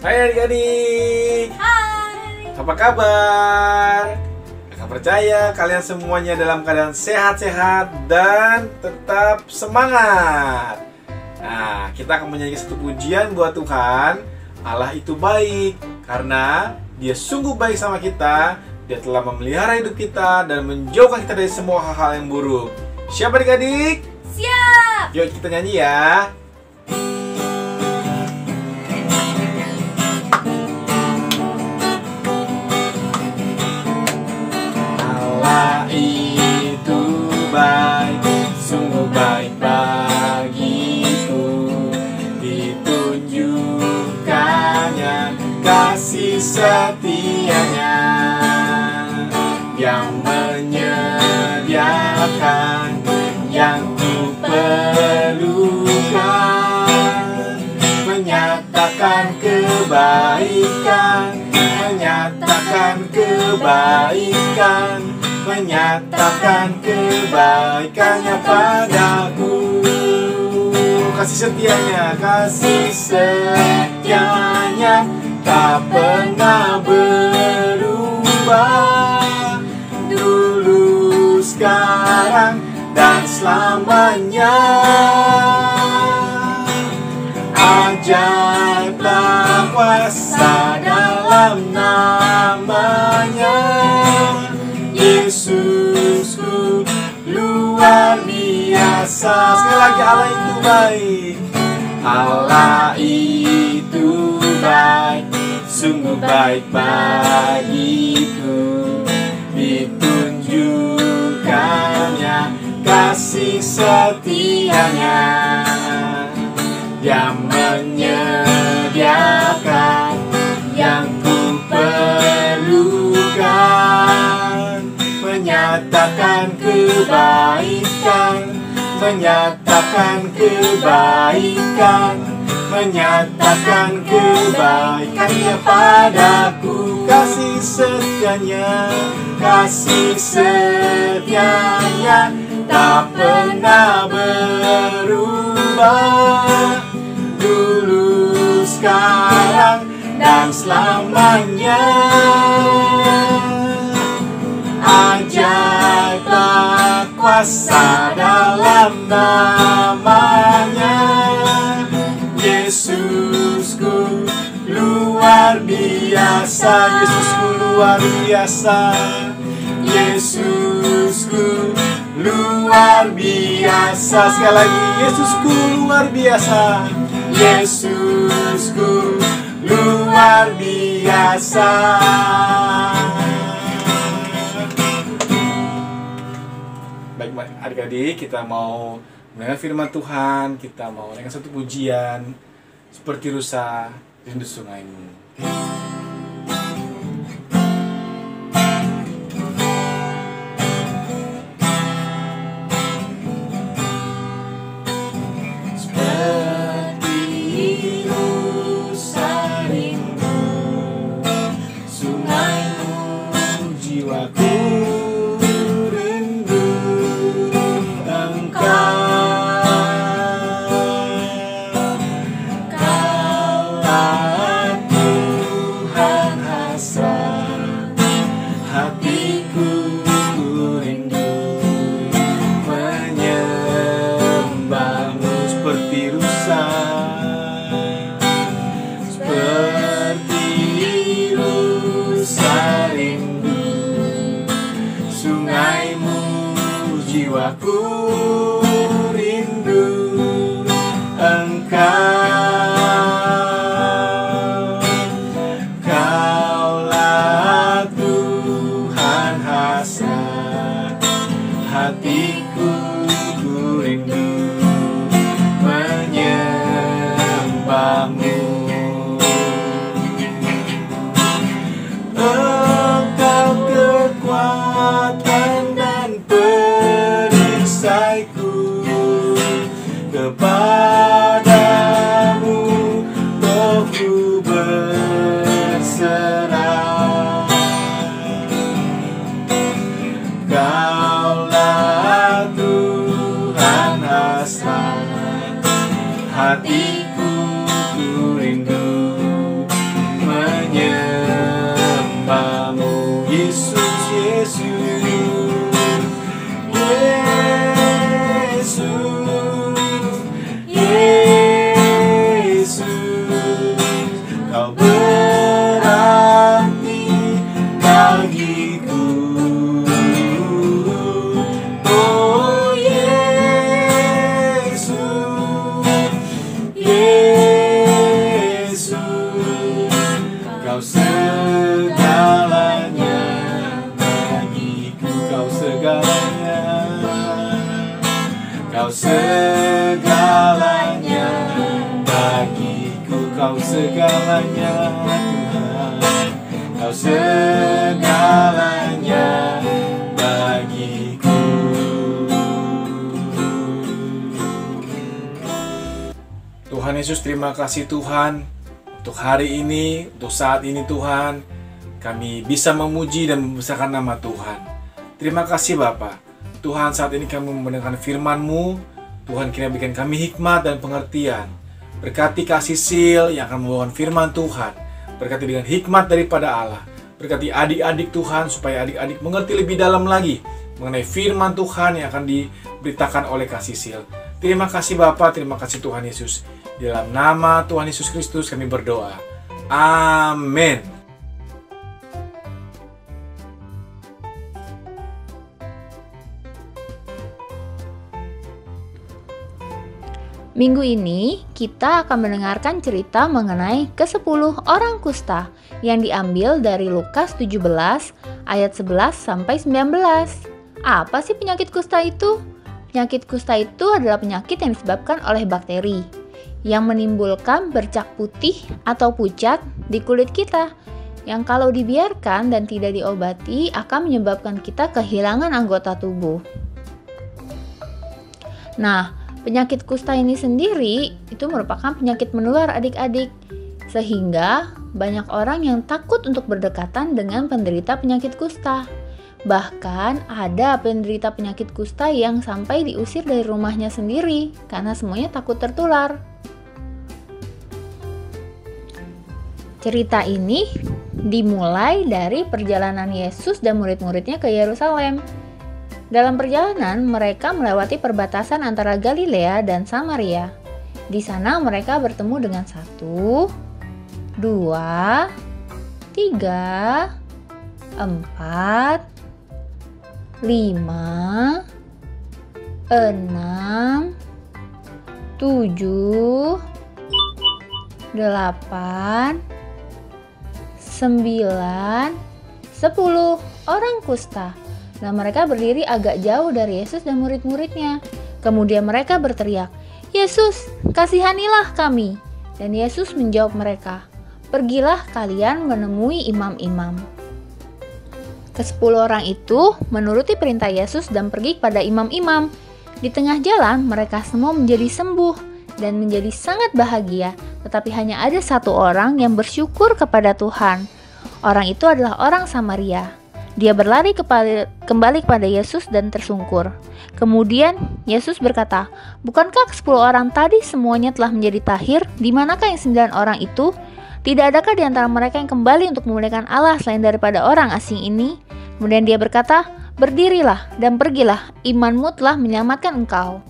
Hai adik-adik, Hai. apa kabar? Kakak percaya kalian semuanya dalam keadaan sehat-sehat dan tetap semangat. Nah, kita akan menyanyi satu pujian buat Tuhan. Allah itu baik karena Dia sungguh baik sama kita. Dia telah memelihara hidup kita dan menjauhkan kita dari semua hal-hal yang buruk. Siap adik-adik? Siap. Yuk kita nyanyi ya. Allah itu baik, sungguh baik bagiku. Ditunjukkannya kasih setianya yang menyediakan yang ku perlukan, menyatakan kebaikan, menyatakan kebaikan, menyatakan kebaikannya padaku. Kasih setianya tak pernah berubah, dulu, sekarang, dan selamanya. Ajaiblah kuasa dalam namanya. Yesusku luar biasa. Sekali lagi, Allah itu baik. Allah itu baik, sungguh baik bagiku. Ditunjukkannya kasih setianya yang menyediakan yang ku perlukan, menyatakan kebaikan, menyatakan kebaikan, menyatakan kebaikannya padaku. Kasih setianya tak pernah berubah, dulu, sekarang, dan selamanya. Ajaiblah kuasa dalam namanya. Yesusku luar biasa, Yesusku luar biasa, Yesusku luar biasa. Sekali lagi, Yesusku luar biasa, Yesusku luar biasa. Baik adik-adik, kita mau mendengar firman Tuhan. Kita mau mendengar satu pujian seperti rusa rindu sungaimu. Kau segalanya bagiku, kau segalanya. Kau segalanya bagiku, kau segalanya Tuhan. Kau segalanya bagiku. Tuhan Yesus, terima kasih Tuhan untuk hari ini, untuk saat ini Tuhan. Kami bisa memuji dan membesarkan nama Tuhan. Terima kasih Bapa. Tuhan, saat ini kami mendengarkan firman-Mu. Tuhan, kiranya berikan kami hikmat dan pengertian. Berkati Kak Sisil yang akan membawakan firman Tuhan. Berkati dengan hikmat daripada Allah. Berkati adik-adik Tuhan, supaya adik-adik mengerti lebih dalam lagi mengenai firman Tuhan yang akan diberitakan oleh Kak Sisil. Terima kasih Bapa, terima kasih Tuhan Yesus. Di dalam nama Tuhan Yesus Kristus kami berdoa. Amin. Minggu ini kita akan mendengarkan cerita mengenai ke-10 orang kusta yang diambil dari Lukas 17 ayat 11 sampai 19. Apa sih penyakit kusta itu? Penyakit kusta itu adalah penyakit yang disebabkan oleh bakteri yang menimbulkan bercak putih atau pucat di kulit kita, yang kalau dibiarkan dan tidak diobati akan menyebabkan kita kehilangan anggota tubuh. Nah, penyakit kusta ini sendiri itu merupakan penyakit menular adik-adik, sehingga banyak orang yang takut untuk berdekatan dengan penderita penyakit kusta. Bahkan ada penderita penyakit kusta yang sampai diusir dari rumahnya sendiri karena semuanya takut tertular. Cerita ini dimulai dari perjalanan Yesus dan murid-muridnya ke Yerusalem. Dalam perjalanan, mereka melewati perbatasan antara Galilea dan Samaria. Di sana mereka bertemu dengan 1, 2, 3, 4, 5, 6, 7, 8, 9, 10 orang kusta. Nah, mereka berdiri agak jauh dari Yesus dan murid-muridnya. Kemudian mereka berteriak, "Yesus, kasihanilah kami." Dan Yesus menjawab mereka, "Pergilah kalian menemui imam-imam." Ke-10 orang itu menuruti perintah Yesus dan pergi kepada imam-imam. Di tengah jalan, mereka semua menjadi sembuh dan menjadi sangat bahagia. Tetapi hanya ada 1 orang yang bersyukur kepada Tuhan. Orang itu adalah orang Samaria. Dia berlari kembali kepada Yesus dan tersungkur. Kemudian Yesus berkata, "Bukankah 10 orang tadi semuanya telah menjadi tahir? Di manakah yang 9 orang itu? Tidak adakah di antara mereka yang kembali untuk memuliakan Allah selain daripada orang asing ini?" Kemudian dia berkata, "Berdirilah dan pergilah, imanmu telah menyelamatkan engkau."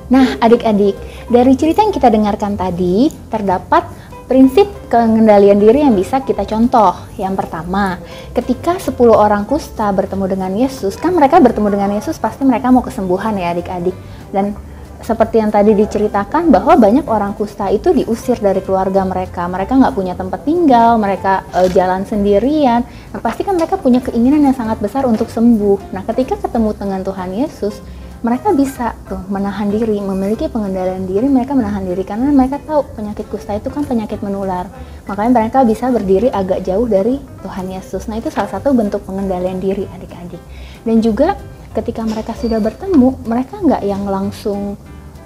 Nah, adik-adik, dari cerita yang kita dengarkan tadi terdapat prinsip pengendalian diri yang bisa kita contoh. Yang pertama, ketika 10 orang kusta bertemu dengan Yesus, kan mereka bertemu dengan Yesus pasti mereka mau kesembuhan ya adik-adik. Dan seperti yang tadi diceritakan bahwa banyak orang kusta itu diusir dari keluarga mereka. Mereka nggak punya tempat tinggal, mereka jalan sendirian. Nah, pasti kan mereka punya keinginan yang sangat besar untuk sembuh. Nah, ketika ketemu dengan Tuhan Yesus, mereka bisa tuh menahan diri, memiliki pengendalian diri, mereka menahan diri karena mereka tahu penyakit kusta itu kan penyakit menular. Makanya mereka bisa berdiri agak jauh dari Tuhan Yesus. Nah, itu salah satu bentuk pengendalian diri adik-adik. Dan juga ketika mereka sudah bertemu, mereka nggak yang langsung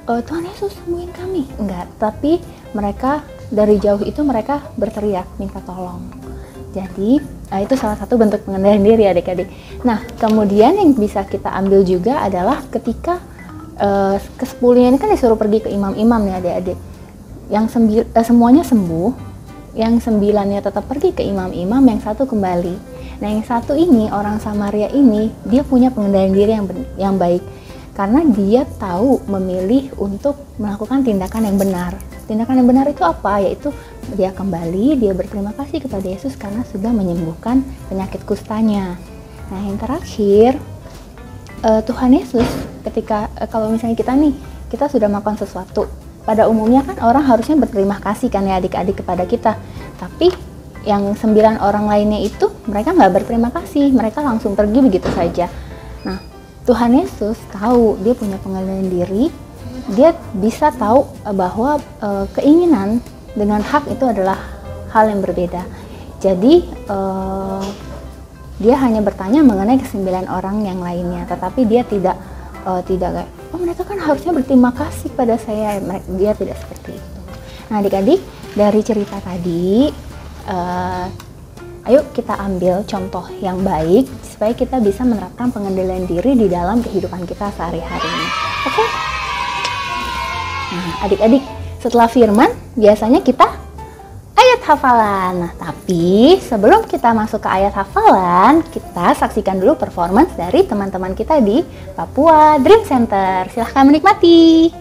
"Tuhan Yesus sembuhin kami", enggak, tapi mereka dari jauh itu mereka berteriak minta tolong. Jadi itu salah satu bentuk pengendalian diri adik-adik. Nah, kemudian yang bisa kita ambil juga adalah ketika ke-10 ini kan disuruh pergi ke imam-imam nih adik-adik. Yang semuanya sembuh, yang 9-nya tetap pergi ke imam-imam, yang 1 kembali. Nah, yang 1 ini, orang Samaria ini, dia punya pengendalian diri yang baik. Karena dia tahu memilih untuk melakukan tindakan yang benar. Tindakan yang benar itu apa? Yaitu dia kembali, dia berterima kasih kepada Yesus karena sudah menyembuhkan penyakit kustanya. Nah, yang terakhir, Tuhan Yesus ketika kalau misalnya kita sudah melakukan sesuatu, pada umumnya kan orang harusnya berterima kasih kan ya adik-adik kepada kita. Tapi yang 9 orang lainnya itu mereka nggak berterima kasih, mereka langsung pergi begitu saja. Nah, Tuhan Yesus tahu dia punya pengendalian diri, dia bisa tahu bahwa keinginan dengan hak itu adalah hal yang berbeda. Jadi dia hanya bertanya mengenai ke-9 orang yang lainnya, tetapi dia tidak kayak, oh mereka kan harusnya berterima kasih pada saya. Dia tidak seperti itu. Nah adik-adik, dari cerita tadi ayo kita ambil contoh yang baik supaya kita bisa menerapkan pengendalian diri di dalam kehidupan kita sehari-hari ini. Oke? Nah adik-adik, setelah firman biasanya kita ayat hafalan. Nah, tapi sebelum kita masuk ke ayat hafalan, kita saksikan dulu performance dari teman-teman kita di Papua Dream Center. Silahkan menikmati.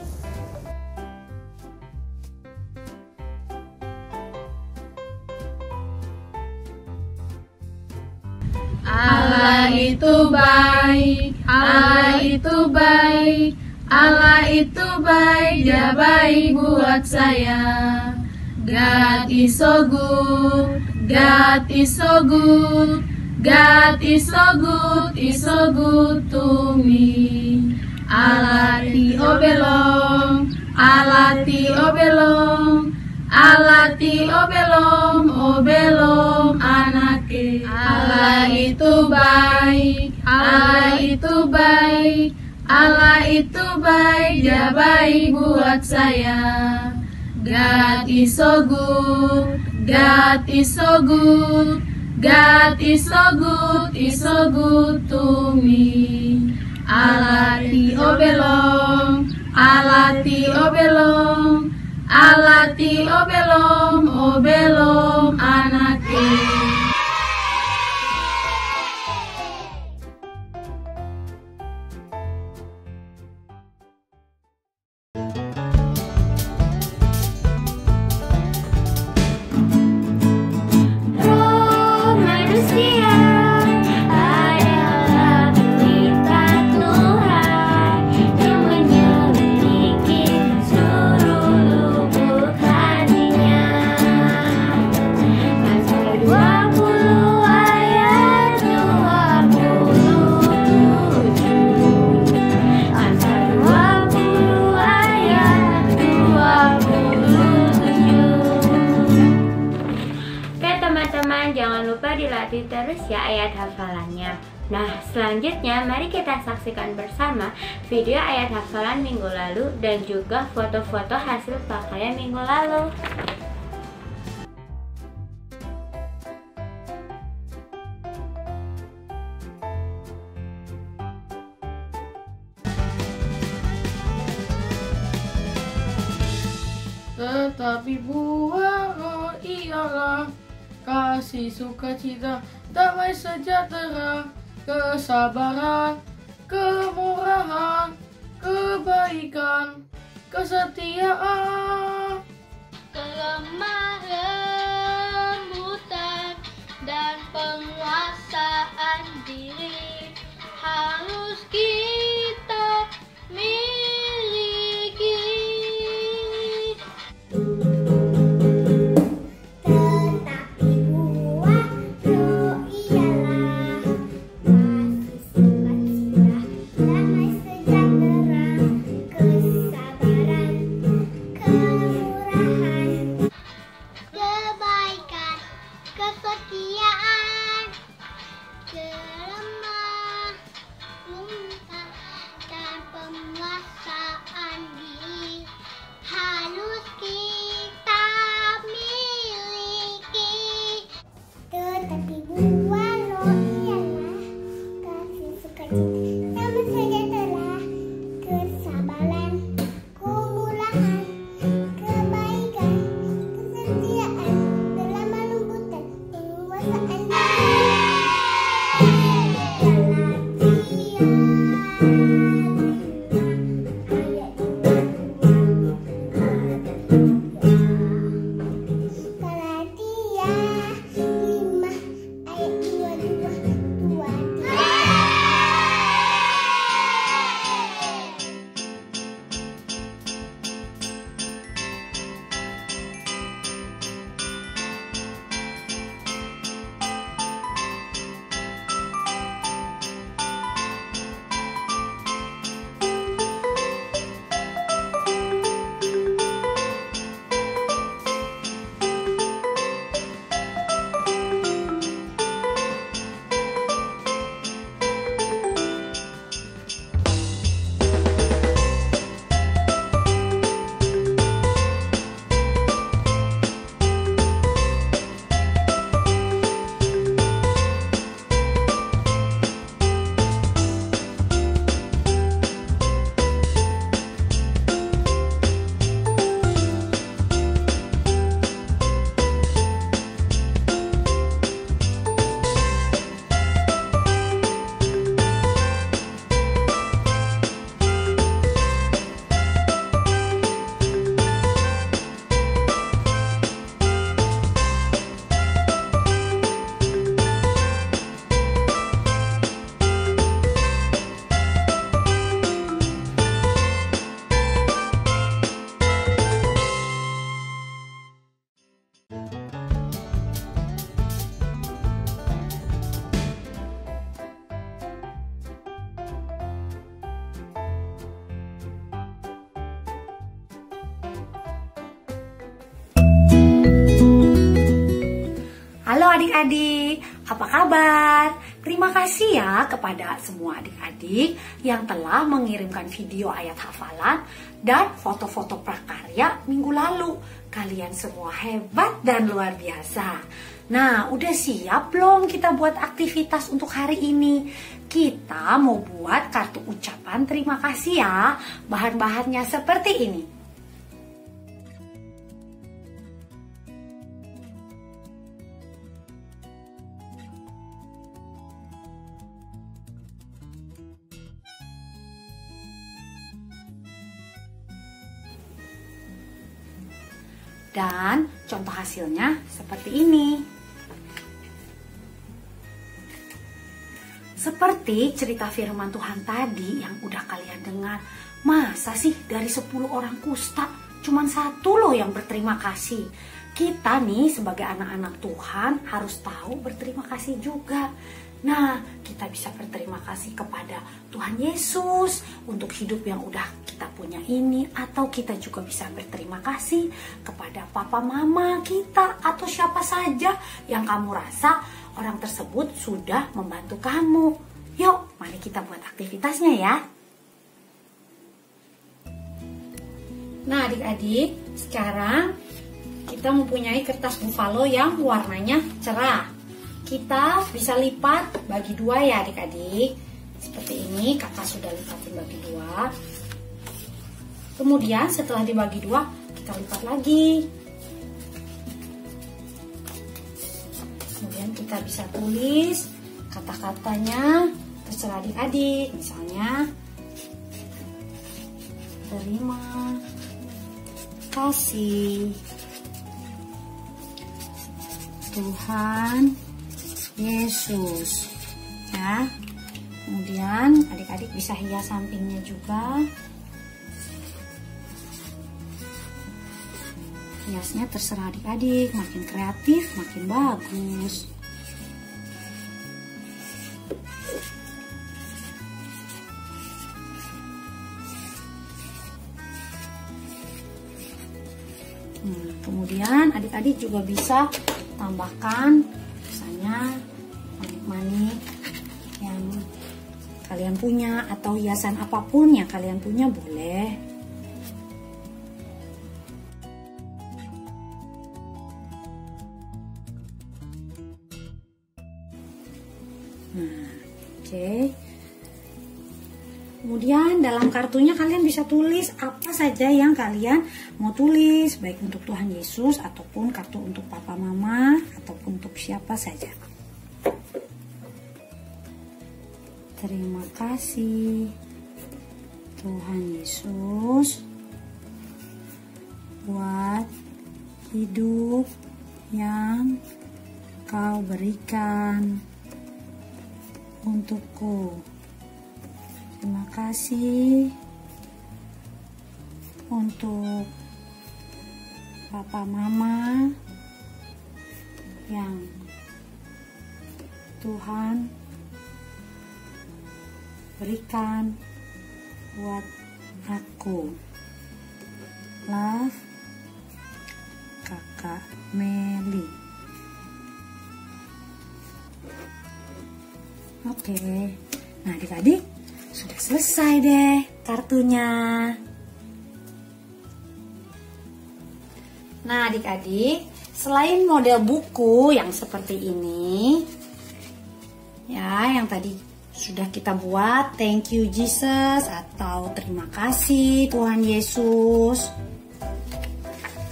Allah itu baik, Allah itu baik, Allah itu baik, Dia baik buat saya. God is so good, God is so good, God is so good, is so good to me. Allah ti obelong, Allah ti obelong, Allah ti obelong anake. Allah itu baik, Allah itu baik, Allah itu baik, Dia baik buat saya. God is so good, God is so good, God is so good, is so good to me. Allah ti obelong, Allah ti obelong, Allah ti obelong anake. Jangan lupa dilatih terus ya ayat hafalannya. Nah, selanjutnya mari kita saksikan bersama video ayat hafalan minggu lalu dan juga foto-foto hasil pakaian minggu lalu. Tetapi buah roh ialah kasih, sukacita, damai sejahtera, kesabaran, kemurahan, kebaikan, kesetiaan, kelemah lembutan, dan penguasaan diri harus kita miliki. adik-adik, apa kabar? Terima kasih ya kepada semua adik-adik yang telah mengirimkan video ayat hafalan dan foto-foto prakarya minggu lalu. Kalian semua hebat dan luar biasa. Nah, udah siap belum kita buat aktivitas untuk hari ini? Kita mau buat kartu ucapan terima kasih ya. Bahan-bahannya seperti ini. Dan contoh hasilnya seperti ini. Seperti cerita firman Tuhan tadi yang udah kalian dengar. Masa sih dari 10 orang kusta cuman 1 loh yang berterima kasih? Kita nih sebagai anak-anak Tuhan harus tahu berterima kasih juga. Nah, kita bisa berterima kasih kepada Tuhan Yesus untuk hidup yang udah kita punya ini. Atau kita juga bisa berterima kasih kepada papa mama kita atau siapa saja yang kamu rasa orang tersebut sudah membantu kamu. Yuk, mari kita buat aktivitasnya ya. Nah adik-adik, sekarang kita mempunyai kertas buffalo yang warnanya cerah. Kita bisa lipat bagi 2 ya adik-adik. Seperti ini, kakak sudah lipatin bagi 2. Kemudian setelah dibagi 2, kita lipat lagi. Kemudian kita bisa tulis kata-katanya, terserah adik-adik. Misalnya, terima kasih Tuhan Yesus ya. Kemudian adik-adik bisa hias sampingnya juga. Hiasnya terserah adik-adik, makin kreatif makin bagus. Kemudian adik-adik juga bisa tambahkan misalnya manik-manik yang kalian punya atau hiasan apapun yang kalian punya boleh. Oke. Kemudian dalam kartunya kalian bisa tulis apa saja yang kalian mau tulis, baik untuk Tuhan Yesus ataupun kartu untuk papa mama ataupun untuk siapa saja. Terima kasih Tuhan Yesus buat hidup yang Kau berikan untukku. Terima kasih untuk papa mama yang Tuhan berikan buat aku. Love, Kakak Meli. Oke, nah adik-adik sudah selesai deh kartunya. Nah adik-adik, selain model buku yang seperti ini, ya yang tadi sudah kita buat, thank you Jesus atau terima kasih Tuhan Yesus.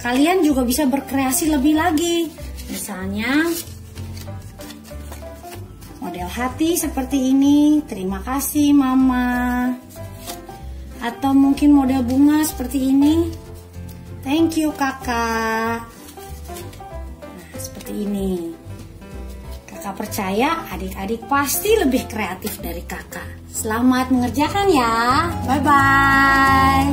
Kalian juga bisa berkreasi lebih lagi. Misalnya model hati seperti ini, terima kasih Mama. Atau mungkin model bunga seperti ini, thank you Kakak. Nah, seperti ini. Kakak percaya adik-adik pasti lebih kreatif dari kakak. Selamat mengerjakan ya. Bye-bye.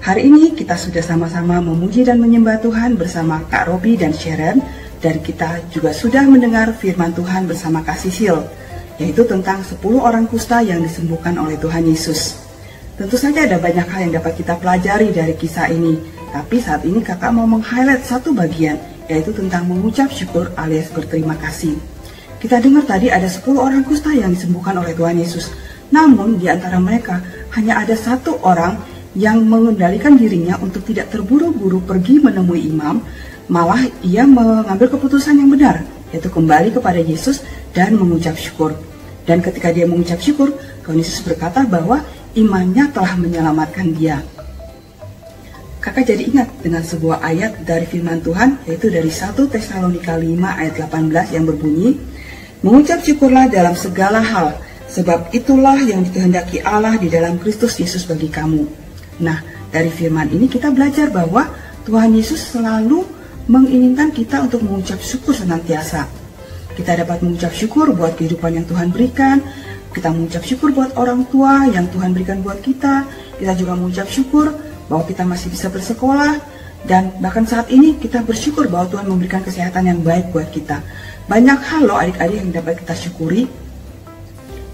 Hari ini kita sudah sama-sama memuji dan menyembah Tuhan bersama Kak Robi dan Sharon. Dan kita juga sudah mendengar firman Tuhan bersama Kak Sisil, yaitu tentang 10 orang kusta yang disembuhkan oleh Tuhan Yesus. Tentu saja ada banyak hal yang dapat kita pelajari dari kisah ini. Tapi saat ini kakak mau meng-highlight satu bagian, yaitu tentang mengucap syukur alias berterima kasih. Kita dengar tadi ada 10 orang kusta yang disembuhkan oleh Tuhan Yesus. Namun di antara mereka hanya ada satu orang yang mengendalikan dirinya untuk tidak terburu-buru pergi menemui imam. Malah ia mengambil keputusan yang benar, yaitu kembali kepada Yesus dan mengucap syukur. Dan ketika dia mengucap syukur, Tuhan Yesus berkata bahwa imannya telah menyelamatkan dia. Kakak jadi ingat dengan sebuah ayat dari firman Tuhan, yaitu dari 1 Tesalonika 5 ayat 18 yang berbunyi, mengucap syukurlah dalam segala hal, sebab itulah yang dikehendaki Allah di dalam Kristus Yesus bagi kamu. Nah, dari firman ini kita belajar bahwa Tuhan Yesus selalu menginginkan kita untuk mengucap syukur senantiasa. Kita dapat mengucap syukur buat kehidupan yang Tuhan berikan, kita mengucap syukur buat orang tua yang Tuhan berikan buat kita juga mengucap syukur bahwa kita masih bisa bersekolah, dan bahkan saat ini kita bersyukur bahwa Tuhan memberikan kesehatan yang baik buat kita. Banyak hal loh adik-adik yang dapat kita syukuri.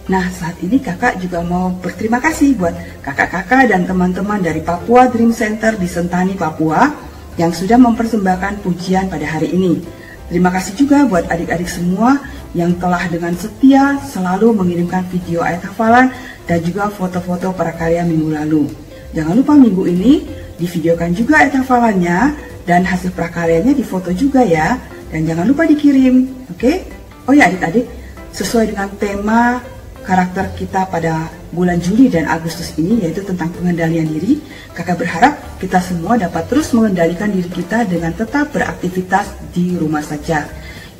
Nah, saat ini kakak juga mau berterima kasih buat kakak-kakak dan teman-teman dari Papua Dream Center di Sentani, Papua yang sudah mempersembahkan pujian pada hari ini. Terima kasih juga buat adik-adik semua yang telah dengan setia selalu mengirimkan video ayat hafalan dan juga foto-foto prakarya minggu lalu. Jangan lupa minggu ini divideokan juga ayat hafalannya dan hasil prakaryanya difoto juga ya. Dan jangan lupa dikirim, oke? Oh ya adik-adik, sesuai dengan tema karakter kita pada bulan Juli dan Agustus ini, yaitu tentang pengendalian diri, kakak berharap kita semua dapat terus mengendalikan diri kita dengan tetap beraktivitas di rumah saja.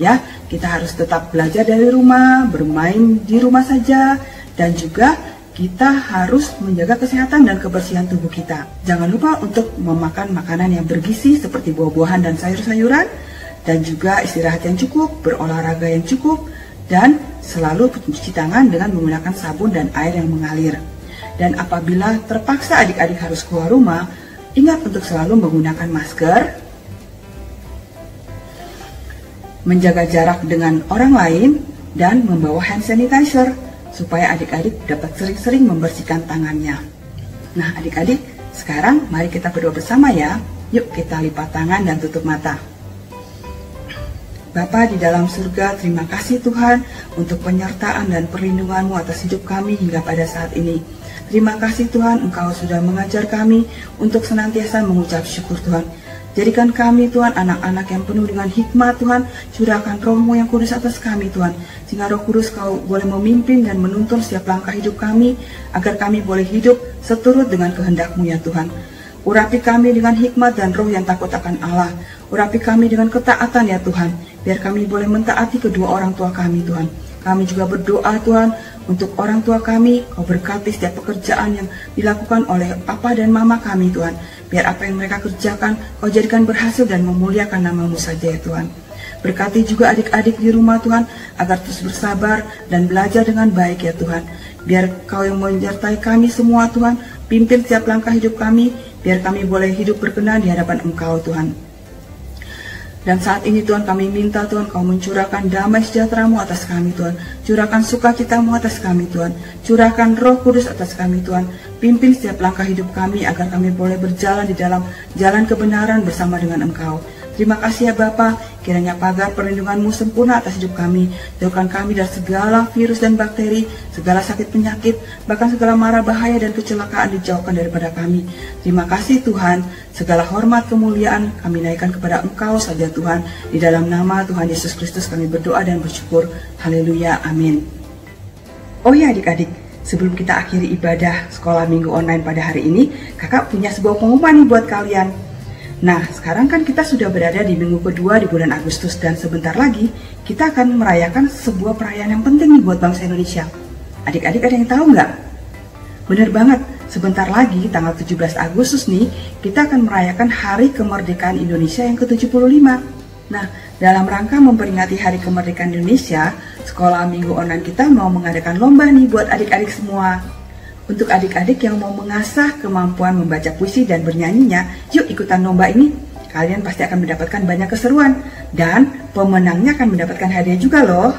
Ya, kita harus tetap belajar dari rumah, bermain di rumah saja, dan juga kita harus menjaga kesehatan dan kebersihan tubuh kita. Jangan lupa untuk memakan makanan yang bergizi seperti buah-buahan dan sayur-sayuran, dan juga istirahat yang cukup, berolahraga yang cukup, dan selalu mencuci tangan dengan menggunakan sabun dan air yang mengalir. Dan apabila terpaksa adik-adik harus keluar rumah, ingat untuk selalu menggunakan masker, menjaga jarak dengan orang lain, dan membawa hand sanitizer supaya adik-adik dapat sering-sering membersihkan tangannya. Nah adik-adik, sekarang mari kita berdoa bersama ya. Yuk kita lipat tangan dan tutup mata. Bapa di dalam surga, terima kasih Tuhan untuk penyertaan dan perlindungan-Mu atas hidup kami hingga pada saat ini. Terima kasih Tuhan, Engkau sudah mengajar kami untuk senantiasa mengucap syukur Tuhan. Jadikan kami Tuhan anak-anak yang penuh dengan hikmat Tuhan. Curahkan Roh-Mu yang kudus atas kami Tuhan, sehingga Roh Kudus Kau boleh memimpin dan menuntun setiap langkah hidup kami, agar kami boleh hidup seturut dengan kehendak-Mu ya Tuhan. Urapi kami dengan hikmat dan roh yang takut akan Allah. Urapi kami dengan ketaatan ya Tuhan, biar kami boleh mentaati kedua orang tua kami Tuhan. Kami juga berdoa Tuhan untuk orang tua kami, Kau berkati setiap pekerjaan yang dilakukan oleh papa dan mama kami Tuhan. Biar apa yang mereka kerjakan Kau jadikan berhasil dan memuliakan nama-Mu saja ya Tuhan. Berkati juga adik-adik di rumah Tuhan, agar terus bersabar dan belajar dengan baik ya Tuhan. Biar Kau yang menyertai kami semua Tuhan, pimpin setiap langkah hidup kami, biar kami boleh hidup berkenan di hadapan Engkau Tuhan. Dan saat ini Tuhan kami minta Tuhan Kau mencurahkan damai sejahtera-Mu atas kami Tuhan. Curahkan sukacita-Mu atas kami Tuhan. Curahkan Roh Kudus atas kami Tuhan. Pimpin setiap langkah hidup kami agar kami boleh berjalan di dalam jalan kebenaran bersama dengan Engkau. Terima kasih ya Bapa, kiranya pagar perlindungan-Mu sempurna atas hidup kami. Jauhkan kami dari segala virus dan bakteri, segala sakit penyakit, bahkan segala mara bahaya dan kecelakaan dijauhkan daripada kami. Terima kasih Tuhan, segala hormat kemuliaan kami naikkan kepada Engkau saja Tuhan. Di dalam nama Tuhan Yesus Kristus kami berdoa dan bersyukur. Haleluya, amin. Oh ya adik-adik, sebelum kita akhiri ibadah sekolah minggu online pada hari ini, kakak punya sebuah pengumuman nih buat kalian. Nah, sekarang kan kita sudah berada di minggu kedua di bulan Agustus, dan sebentar lagi kita akan merayakan sebuah perayaan yang penting nih buat bangsa Indonesia. Adik-adik ada yang tahu nggak? Bener banget, sebentar lagi tanggal 17 Agustus nih kita akan merayakan Hari Kemerdekaan Indonesia yang ke-75. Nah, dalam rangka memperingati Hari Kemerdekaan Indonesia, sekolah minggu online kita mau mengadakan lomba nih buat adik-adik semua. Untuk adik-adik yang mau mengasah kemampuan membaca puisi dan bernyanyinya, yuk ikutan lomba ini. Kalian pasti akan mendapatkan banyak keseruan, dan pemenangnya akan mendapatkan hadiah juga loh.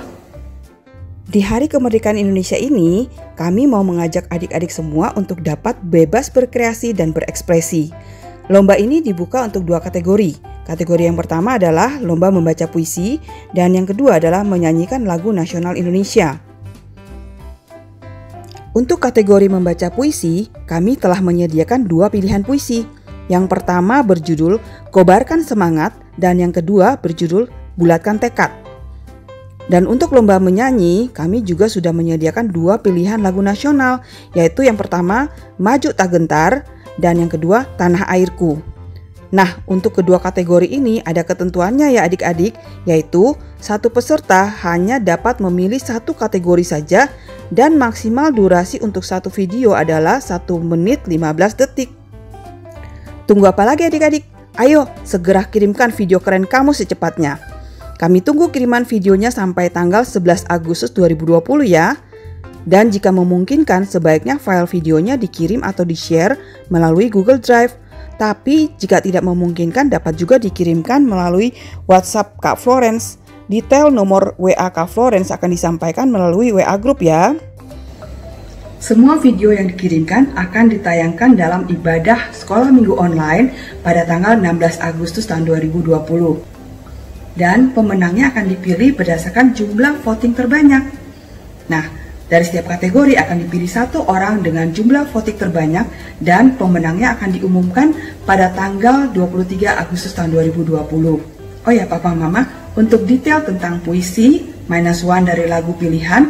Di Hari Kemerdekaan Indonesia ini, kami mau mengajak adik-adik semua untuk dapat bebas berkreasi dan berekspresi. Lomba ini dibuka untuk 2 kategori. Kategori yang pertama adalah lomba membaca puisi, dan yang kedua adalah menyanyikan lagu nasional Indonesia. Untuk kategori membaca puisi, kami telah menyediakan 2 pilihan puisi. Yang pertama berjudul Kobarkan Semangat, dan yang kedua berjudul Bulatkan Tekad. Dan untuk lomba menyanyi, kami juga sudah menyediakan 2 pilihan lagu nasional, yaitu yang pertama Maju Tak Gentar, dan yang kedua Tanah Airku. Nah, untuk kedua kategori ini ada ketentuannya ya adik-adik, yaitu satu peserta hanya dapat memilih 1 kategori saja, dan maksimal durasi untuk satu video adalah 1 menit 15 detik. Tunggu apa lagi adik-adik? Ayo segera kirimkan video keren kamu secepatnya. Kami tunggu kiriman videonya sampai tanggal 11 Agustus 2020 ya. Dan jika memungkinkan, sebaiknya file videonya dikirim atau di-share melalui Google Drive. Tapi jika tidak memungkinkan, dapat juga dikirimkan melalui WhatsApp Kak Florence. Detail nomor WA Kak Florence akan disampaikan melalui WA Group ya. Semua video yang dikirimkan akan ditayangkan dalam ibadah Sekolah Minggu Online pada tanggal 16 Agustus tahun 2020. Dan pemenangnya akan dipilih berdasarkan jumlah voting terbanyak. Nah, dari setiap kategori akan dipilih 1 orang dengan jumlah voting terbanyak, dan pemenangnya akan diumumkan pada tanggal 23 Agustus tahun 2020. Oh ya Papa Mama, untuk detail tentang puisi, -1 dari lagu pilihan,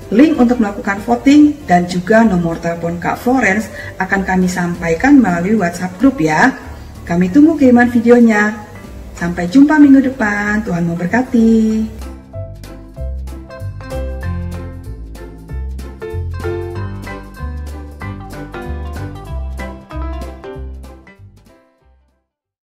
link untuk melakukan voting, dan juga nomor telepon Kak Florence akan kami sampaikan melalui WhatsApp Group ya. Kami tunggu kiriman videonya. Sampai jumpa minggu depan, Tuhan memberkati.